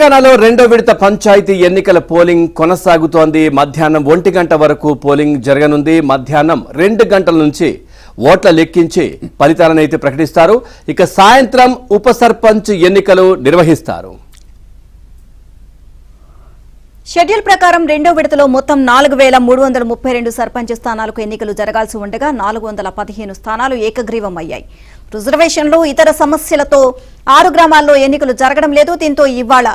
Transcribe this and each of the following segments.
తెలంగాణలో రెండో విడత పంచాయతీ ఎన్నికల పోలింగ్ కొనసాగుతోంది. మధ్యాహ్నం 1 గంట వరకు పోలింగ్ జరగనుంది. మధ్యాహ్నం 2 గంటల నుంచి ఓట్ల లెక్కించి ఫలితాలను అయితే ప్రకటిస్తారు. ఇక సాయంత్రం ఉప సర్పంచ్ ఎన్నికలు నిర్వహిస్తారు. షెడ్యూల్ ప్రకారం రెండో విడతలో మొత్తం 4332 సర్పంచ్ స్థానాలకు ఎన్నికలు జరగాల్సి ఉండగా 415 స్థానాలు ఏకగ్రీవమయ్యాయి. రిజర్వేషన్లు ఇతర సమస్యలతో 6 గ్రామాల్లో ఎన్నికలు జరగడం లేదు. దీంతో ఇవాళ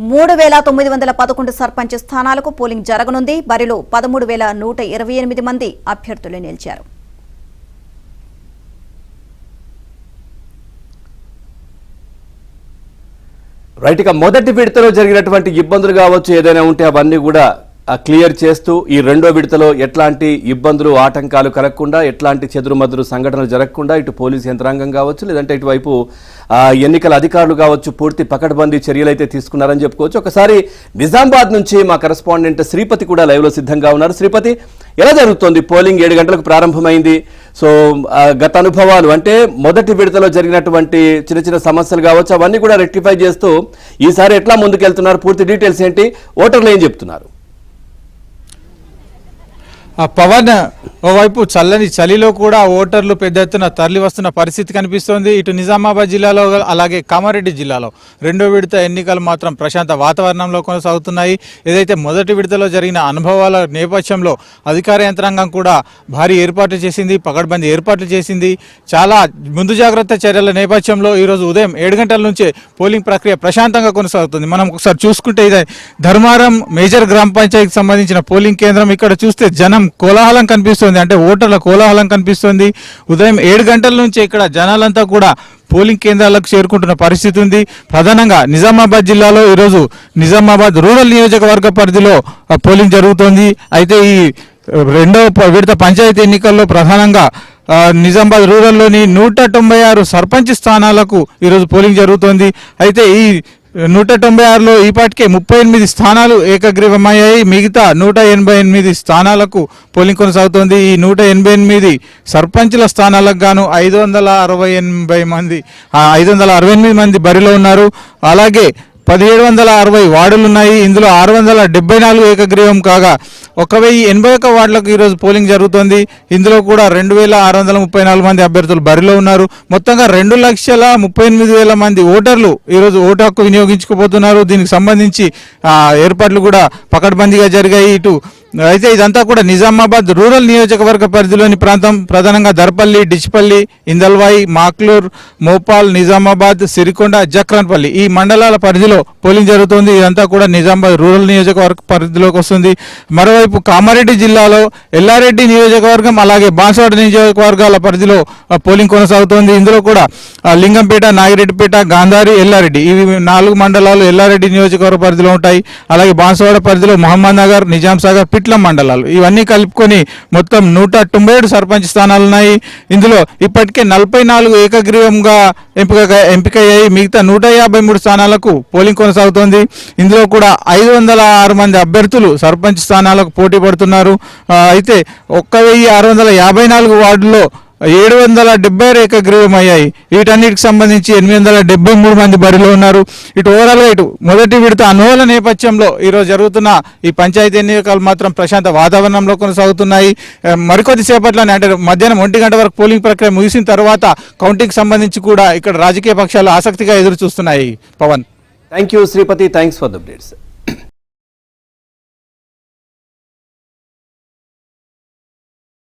3911 సర్పంచ్ స్థానాలకు పోలింగ్ జరగనుంది. బరిలో 13128 మంది అభ్యర్థులు నిలిచారు. రైట్, ఇక మొదటి విడతలో జరిగినటువంటి ఇబ్బందులు కావచ్చు, ఏదైనా ఉంటే అవన్నీ కూడా క్లియర్ చేస్తూ ఈ రెండో విడతలో ఎట్లాంటి ఇబ్బందులు ఆటంకాలు కలగకుండా, ఎట్లాంటి చెదురుమదురు సంఘటనలు జరగకుండా ఇటు పోలీసు యంత్రాంగం కావచ్చు, లేదంటే ఇటువైపు ఎన్నికల అధికారులు కావచ్చు పూర్తి పకడ్బందీ చర్యలు అయితే తీసుకున్నారని చెప్పుకోవచ్చు. ఒకసారి నిజామాబాద్ నుంచి మా కరెస్పాండెంట్ శ్రీపతి కూడా లైవ్ లో సిద్ధంగా ఉన్నారు. శ్రీపతి, ఎలా జరుగుతోంది పోలింగ్? 7 గంటలకు ప్రారంభమైంది. సో గత అనుభవాలు అంటే మొదటి విడతలో జరిగినటువంటి చిన్న చిన్న సమస్యలు కావచ్చు అవన్నీ కూడా రెక్టిఫై చేస్తూ ఈసారి ఎట్లా ముందుకెళ్తున్నారు? పూర్తి డీటెయిల్స్ ఏంటి? ఓటర్లు ఏం చెప్తున్నారు? పవన్, ఓవైపు చల్లని చలిలో కూడా ఓటర్లు పెద్ద ఎత్తున తరలి వస్తున్న పరిస్థితి కనిపిస్తోంది. ఇటు నిజామాబాద్ జిల్లాలో అలాగే కామారెడ్డి జిల్లాలో రెండో విడత ఎన్నికలు మాత్రం ప్రశాంత వాతావరణంలో కొనసాగుతున్నాయి. ఏదైతే మొదటి విడతలో జరిగిన అనుభవాల నేపథ్యంలో అధికార యంత్రాంగం కూడా భారీ ఏర్పాట్లు చేసింది, పకడ్బందీ ఏర్పాట్లు చేసింది. చాలా ముందు జాగ్రత్త చర్యల నేపథ్యంలో ఈరోజు ఉదయం 7 గంటల నుంచే పోలింగ్ ప్రక్రియ ప్రశాంతంగా కొనసాగుతుంది. మనం ఒకసారి చూసుకుంటే ఇదే ధర్మారం మేజర్ గ్రామ పంచాయతీకి సంబంధించిన పోలింగ్ కేంద్రం. ఇక్కడ చూస్తే జనం కోలాహలం కనిపిస్తుంది, అంటే ఓటర్ల కోలాహలం కనిపిస్తుంది. ఉదయం 7 గంటల నుంచి ఇక్కడ జనాలంతా కూడా పోలింగ్ కేంద్రాలకు చేరుకుంటున్న పరిస్థితి ఉంది. ప్రధానంగా నిజామాబాద్ జిల్లాలో ఈరోజు నిజామాబాద్ రూరల్ నియోజకవర్గ పరిధిలో పోలింగ్ జరుగుతోంది. అయితే ఈ రెండవ విడత పంచాయతీ ఎన్నికల్లో ప్రధానంగా నిజామాబాద్ రూరల్లోని 196 సర్పంచ్ స్థానాలకు ఈరోజు పోలింగ్ జరుగుతోంది. అయితే ఈ 196లో ఈపాటికే 38 స్థానాలు ఏకగ్రీవమయ్యాయి. మిగతా 188 స్థానాలకు పోలింగ్ కొనసాగుతోంది. ఈ 188 సర్పంచ్ల స్థానాలకు గాను 568 మంది బరిలో ఉన్నారు. అలాగే 1760 వార్డులున్నాయి. ఇందులో 674 ఏకగ్రీవం కాగా 1081 వార్డులకు ఈరోజు పోలింగ్ జరుగుతోంది. ఇందులో కూడా 2634 మంది అభ్యర్థులు బరిలో ఉన్నారు. మొత్తంగా 2,38,000 మంది ఓటర్లు ఈరోజు ఓటు హక్కు వినియోగించుకోబోతున్నారు. దీనికి సంబంధించి ఏర్పాట్లు కూడా పకడ్బందీగా జరిగాయి. అయితే ఇదంతా కూడా నిజామాబాద్ రూరల్ నియోజకవర్గ పరిధిలోని ప్రాంతం. ప్రధానంగా దర్పల్లి, డిచ్పల్లి, ఇందల్వాయి, మాక్లూర్, మోపాల్, నిజామాబాద్, సిరికొండ, జక్రాన్పల్లి ఈ మండలాల పరిధిలో పోలింగ్ జరుగుతుంది. ఇదంతా కూడా నిజామాబాద్ రూరల్ నియోజకవర్గ పరిధిలోకి వస్తుంది. మరోవైపు కామారెడ్డి జిల్లాలో ఎల్లారెడ్డి నియోజకవర్గం అలాగే బాన్సువాడ నియోజకవర్గాల పరిధిలో పోలింగ్ కొనసాగుతోంది. ఇందులో కూడా లింగంపేట, నాగిరెడ్డిపేట, గాంధారి, ఎల్లారెడ్డి ఇవి 4 మండలాలు ఎల్లారెడ్డి నియోజకవర్గ పరిధిలో ఉంటాయి. అలాగే బాన్సువాడ పరిధిలో మహమ్మద్ నగర్, నిజాం సాగర్, పిట్ల మండలాలు ఇవన్నీ కలుపుకొని మొత్తం 197 సర్పంచ్ స్థానాలు ఉన్నాయి. ఇందులో ఇప్పటికే 44 ఏకగ్రీవంగా ఎంపికయ్యాయి. మిగతా 153 స్థానాలకు పోలింగ్ కొనసాగుతోంది. ఇందులో కూడా 506 మంది అభ్యర్థులు సర్పంచ్ స్థానాలకు పోటీ పడుతున్నారు. అయితే 1654 వార్డుల్లో 776 ఏకగ్రీవమయ్యాయి. వీటన్నిటికి సంబంధించి 873 మంది బరిలో ఉన్నారు. ఇటు ఓవరాల్గా ఇటు మొదటి విడత అనుభవాల నేపథ్యంలో ఈరోజు జరుగుతున్న ఈ పంచాయతీ ఎన్నికలు మాత్రం ప్రశాంత వాతావరణంలో కొనసాగుతున్నాయి. మరికొద్ది సేపట్లోనే అంటే మధ్యాహ్నం 1 గంట వరకు పోలింగ్ ప్రక్రియ ముగిసిన తర్వాత కౌంటింగ్ సంబంధించి కూడా ఇక్కడ రాజకీయ పక్షాలు ఆసక్తిగా ఎదురు చూస్తున్నాయి. Pavan, thank you Sripati, thanks for the updates.